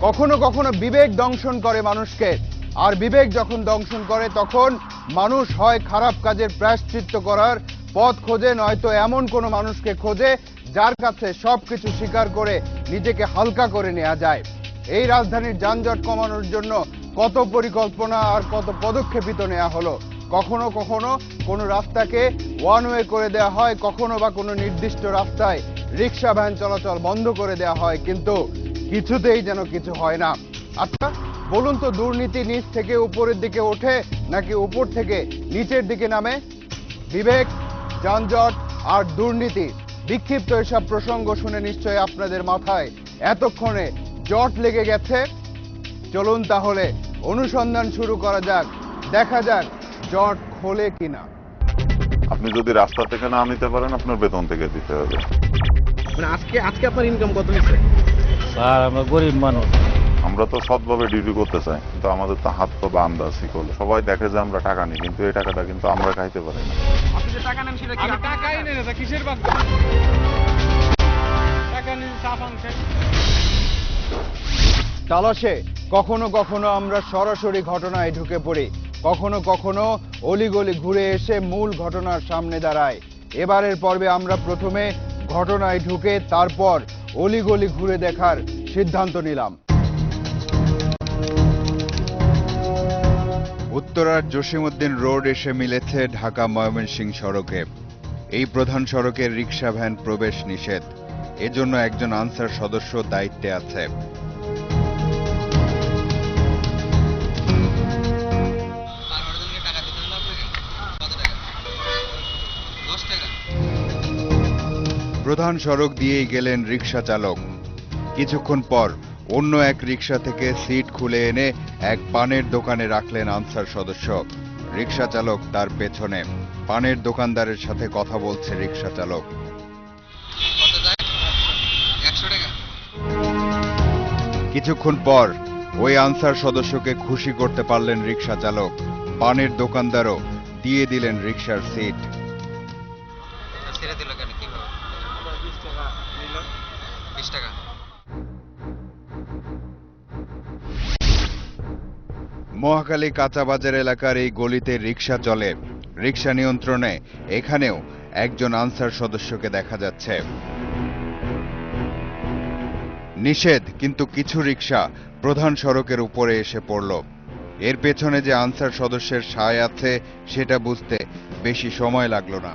কখনো কখনো বিবেক দংশন করে মানুষকে, আর বিবেক যখন দংশন করে তখন মানুষ হয় খারাপ কাজের প্রায়শ্চিত্ত করার পথ খোঁজে, নয়তো এমন কোনো মানুষকে খোঁজে যার কাছে সবকিছু স্বীকার করে নিজেকে হালকা করে নেওয়া যায়। এই রাজধানীর যানজট কমানোর জন্য কত পরিকল্পনা আর কত পদক্ষেপিত নেওয়া হলো। কখনো কখনো কোনো রাস্তাকে ওয়ান ওয়ে করে দেওয়া হয়, কখনো বা কোনো নির্দিষ্ট রাস্তায় রিক্সা ভ্যান চলাচল বন্ধ করে দেওয়া হয়, কিন্তু কিছুতেই যেন কিছু হয় না। আচ্ছা বলুন তো, দুর্নীতি নিচ থেকে উপরের দিকে ওঠে নাকি উপর থেকে নিচের দিকে নামে? বিবেক, যানজট আর দুর্নীতি, বিক্ষিপ্ত এসব প্রসঙ্গ শুনে নিশ্চয়ই আপনাদের মাথায় এতক্ষণে জট লেগে গেছে। চলুন তাহলে অনুসন্ধান শুরু করা যাক, দেখা যাক জট খোলে কিনা। আপনি যদি রাস্তা থেকে না নিতে পারেন আপনার বেতন থেকে দিতে হবে। মানে আজকে আপনার ইনকাম কত হয়েছে? স্যার আমরা গরিব মানুষ। আমরা তো সৎভাবে ডিউটি করতে চাই, কিন্তু আমাদের তো হাত পা বান্ধা শিকল। সবাই দেখে যে আমরা টাকা নিই, কিন্তু এই টাকাটা কিন্তু আমরা খাইতে পারি না। আপনি যে টাকা নেন সেটা কি? আমি টাকাই নেই না, কিসের বাদ টাকা নিয়ে চাপ আনছে। তালাশে কখনো কখনো আমরা সরাসরি ঘটনায় ঢুকে পড়ি, কখনো কখনো অলিগলি ঘুরে এসে মূল ঘটনার সামনে দাঁড়ায়। এবারের পর্বে আমরা প্রথমে ঘটনায় ঢুকে তারপর অলিগলি ঘুরে দেখার সিদ্ধান্ত নিলাম। উত্তরার জসিমউদ্দিন রোড এসে মিলেছে ঢাকা ময়মনসিংহ সড়কে। এই প্রধান সড়কের রিক্সা ভ্যান প্রবেশ নিষেধ, এজন্য একজন আনসার সদস্য দায়িত্বে আছে। প্রধান সড়ক দিয়েই গেলেন রিক্সা চালক। কিছুক্ষণ পর অন্য এক রিক্সা থেকে সিট খুলে এনে এক পানের দোকানে রাখলেন আনসার সদস্য। রিক্সা চালক তার পেছনে। পানের দোকানদারের সাথে কথা বলছে রিক্সা চালক। কিছুক্ষণ পর ওই আনসার সদস্যকে খুশি করতে পারলেন রিক্সা চালক। পানের দোকানদারও দিয়ে দিলেন রিক্সার সিট। মহাখালী কাঁচাবাজার এলাকার এই গলিতে রিক্সা চলে। রিক্সা নিয়ন্ত্রণে এখানেও একজন আনসার সদস্যকে দেখা যাচ্ছে। নিষেধ, কিন্তু কিছু রিক্সা প্রধান সড়কের উপরে এসে পড়ল। এর পেছনে যে আনসার সদস্যের সায় আছে সেটা বুঝতে বেশি সময় লাগলো না।